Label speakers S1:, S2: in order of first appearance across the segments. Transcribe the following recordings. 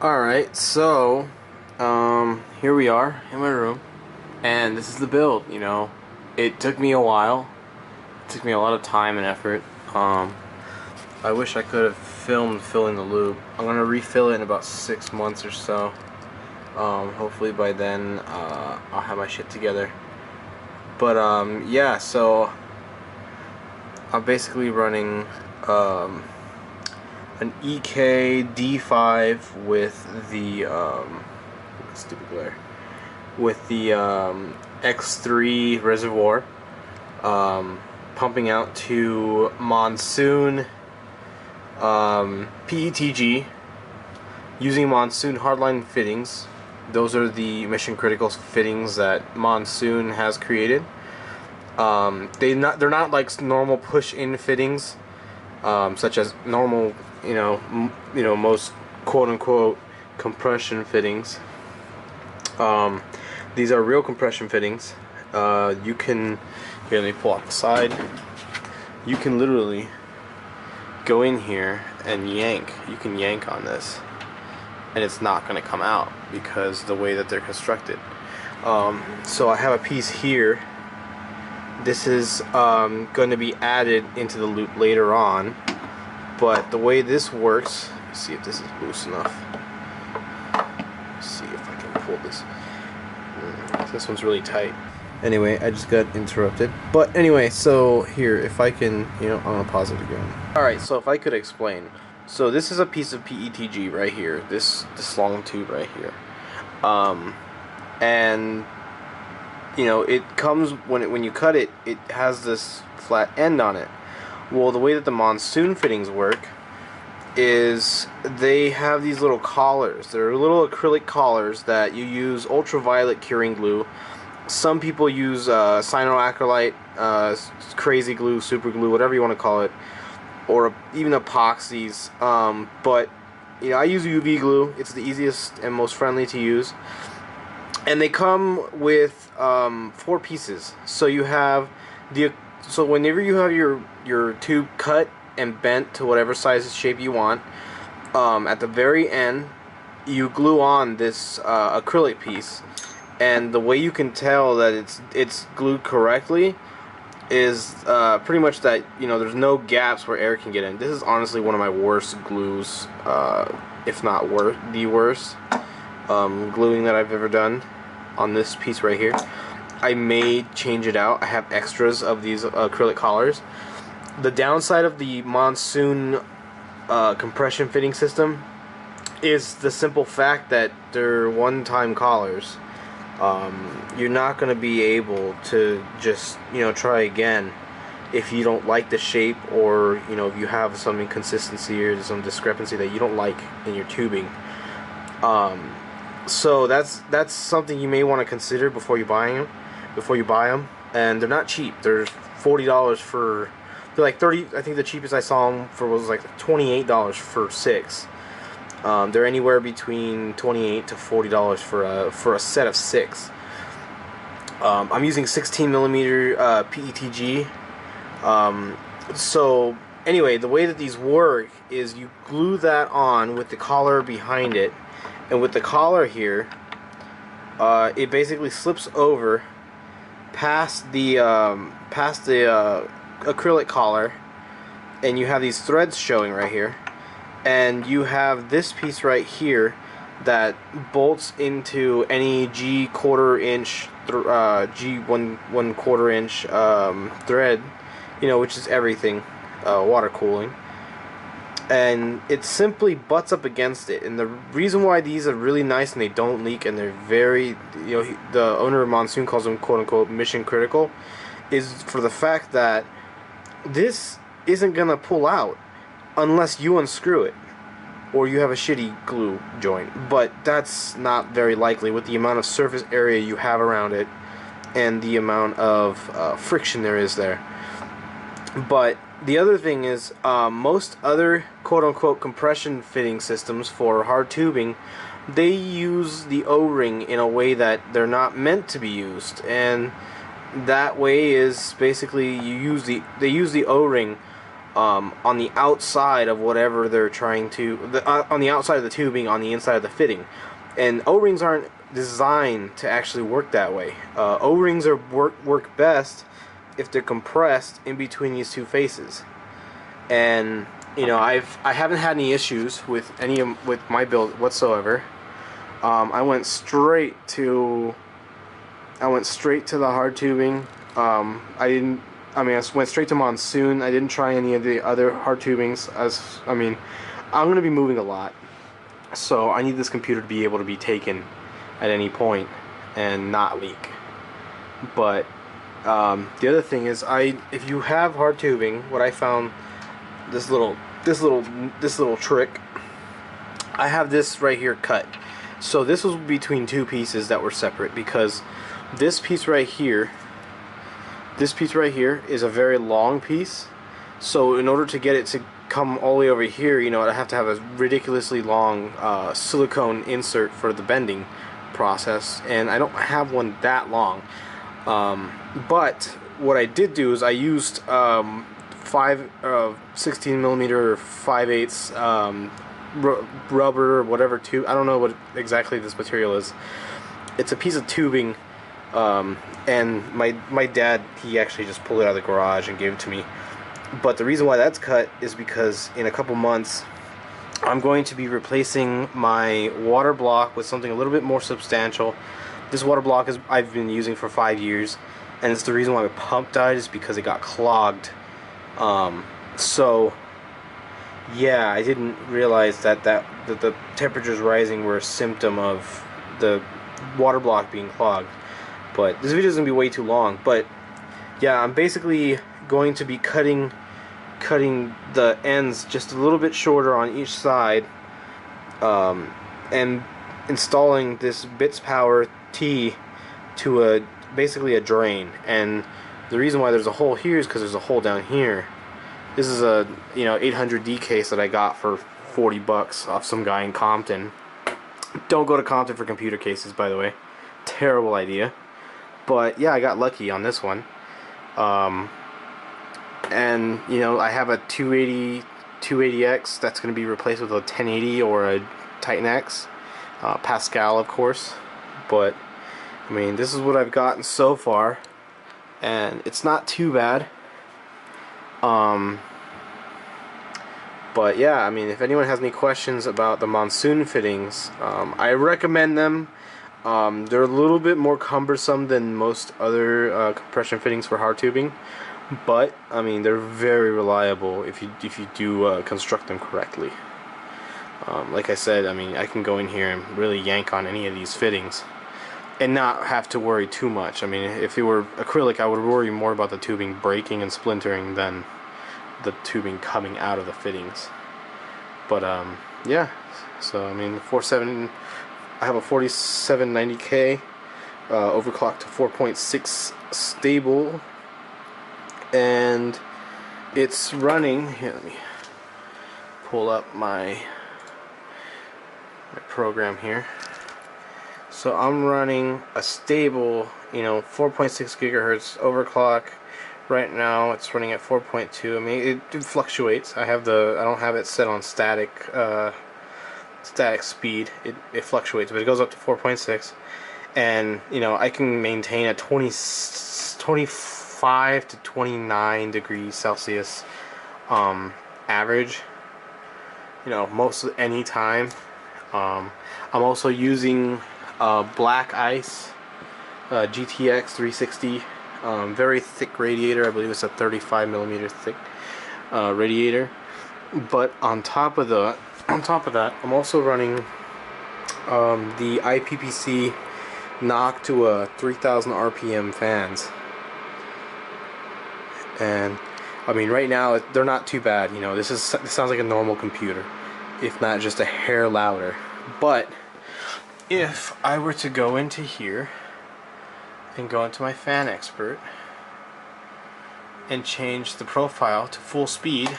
S1: Alright, so here we are in my room, and this is the build. It took me a while. It took me a lot of time and effort. I wish I could have filmed filling the loop. I'm gonna refill it in about 6 months or so. Hopefully by then I'll have my shit together. But yeah, so I'm basically running an EK D5 with the stupid glare, with the X3 reservoir, pumping out to Monsoon PETG, using Monsoon Hardline fittings. Those are the mission critical fittings that Monsoon has created. They're not like normal push-in fittings, such as normal, most quote-unquote compression fittings. These are real compression fittings. You can, here, let me pull off the side. You can literally go in here and yank. You can yank on this, and it's not going to come out because the way that they're constructed. So I have a piece here. This is going to be added into the loop later on, but the way this works, let's see if this is loose enough. Let's see if I can pull this. This one's really tight. Anyway, I just got interrupted. But anyway, so here, if I can, I'm gonna pause it again. Alright, so if I could explain. So this is a piece of PETG right here, this long tube right here. And it comes, when you cut it, it has this flat end on it. Well, the way that the Monsoon fittings work is they have these little collars. They're little acrylic collars that you use ultraviolet curing glue. Some people use cyanoacrylate, crazy glue, super glue, whatever you want to call it, or even epoxies. But I use UV glue. It's the easiest and most friendly to use. And they come with 4 pieces. So you have so whenever you have your tube cut and bent to whatever size shape you want, at the very end you glue on this acrylic piece. And the way you can tell that it's glued correctly is pretty much that there's no gaps where air can get in. This is honestly one of my worst glues, if not the worst gluing that I've ever done on this piece right here. I may change it out. I have extras of these acrylic collars. The downside of the Monsoon compression fitting system is the simple fact that they're one-time collars. You're not going to be able to just try again if you don't like the shape, or if you have some inconsistency or some discrepancy that you don't like in your tubing. So that's something you may want to consider before you buy them. And they're not cheap. They're $40 for. They're like 30. I think the cheapest I saw them for was like $28 for 6. They're anywhere between $28 to $40 for a set of 6. I'm using 16mm PETG. So anyway, the way that these work is you glue that on with the collar behind it, and with the collar here, it basically slips over past the acrylic collar, and you have these threads showing right here. And you have this piece right here that bolts into any G quarter inch, G one quarter inch thread, which is everything, water cooling. And it simply butts up against it. And the reason why these are really nice and they don't leak and they're very, the owner of Monsoon calls them quote unquote mission critical, is for the fact that this isn't gonna pull out unless you unscrew it or you have a shitty glue joint. But that's not very likely with the amount of surface area you have around it and the amount of friction there is there. But the other thing is, most other quote-unquote compression fitting systems for hard tubing, they use the O-ring in a way that they're not meant to be used. And that way is basically they use the O-ring on the outside of whatever they're trying to, on the outside of the tubing, on the inside of the fitting. And O-rings aren't designed to actually work that way. O-rings work best if they're compressed in between these two faces. And you know, I haven't had any issues with with my build whatsoever. I went straight to the hard tubing. I went straight to Monsoon. I didn't try any of the other hard tubings. I'm going to be moving a lot, so I need this computer to be able to be taken at any point and not leak. But the other thing is, if you have hard tubing, what I found, this little trick. I have this right here cut. So this was between two pieces that were separate, because this piece right here is a very long piece. So in order to get it to come all the way over here, you know, I have to have a ridiculously long silicone insert for the bending process, and I don't have one that long. But what I did do is I used 16 millimeter or 5/8 rubber or whatever tube. I don't know what exactly this material is. It's a piece of tubing, and my dad, he actually just pulled it out of the garage and gave it to me. But the reason why that's cut is because in a couple months I'm going to be replacing my water block with something a little bit more substantial. This water block I've been using for 5 years, and it's the reason why my pump died, is because it got clogged. So yeah, I didn't realize that the temperatures rising were a symptom of the water block being clogged. But this video is going to be way too long. But yeah, I'm basically going to be cutting the ends just a little bit shorter on each side, and installing this Bits Power T to basically a drain. And the reason why there's a hole here is because there's a hole down here. This is a 800D case that I got for 40 bucks off some guy in Compton. Don't go to Compton for computer cases, by the way. Terrible idea. But yeah, I got lucky on this one. And I have a 280X that's going to be replaced with a 1080 or a Titan X, Pascal, of course. But I mean, this is what I've gotten so far, and it's not too bad. But yeah, I mean, if anyone has any questions about the Monsoon fittings, I recommend them. They're a little bit more cumbersome than most other compression fittings for hard tubing, but I mean, they're very reliable if you do construct them correctly. Like I said, I mean, I can go in here and really yank on any of these fittings and not have to worry too much. I mean, if it were acrylic, I would worry more about the tubing breaking and splintering than the tubing coming out of the fittings. But yeah, so I mean, I have a 4790K overclocked to 4.6 stable, and it's running here. Let me pull up my program here. So I'm running a stable 4.6 gigahertz overclock. Right now it's running at 4.2. I mean, it fluctuates. I don't have it set on static speed. It fluctuates, but it goes up to 4.6, and I can maintain a 25 to 29 degrees Celsius average, most of any time. I'm also using Black Ice GTX 360, very thick radiator. I believe it's a 35 millimeter thick radiator. But on top of that, I'm also running the IPPC knock to a 3000 RPM fans. And I mean, right now they're not too bad. This sounds like a normal computer, if not just a hair louder. But if I were to go into here and go into my fan expert and change the profile to full speed,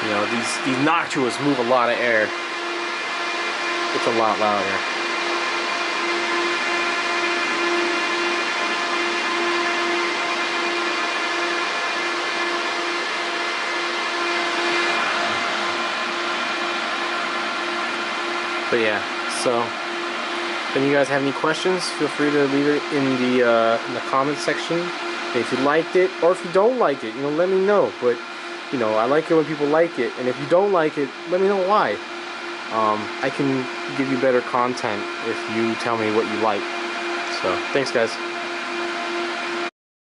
S1: these Noctuas move a lot of air. It's a lot louder. But yeah, so if you guys have any questions, feel free to leave it in the comment section. And if you liked it, or if you don't like it, let me know. But I like it when people like it, and if you don't like it, let me know why. I can give you better content if you tell me what you like. So thanks, guys.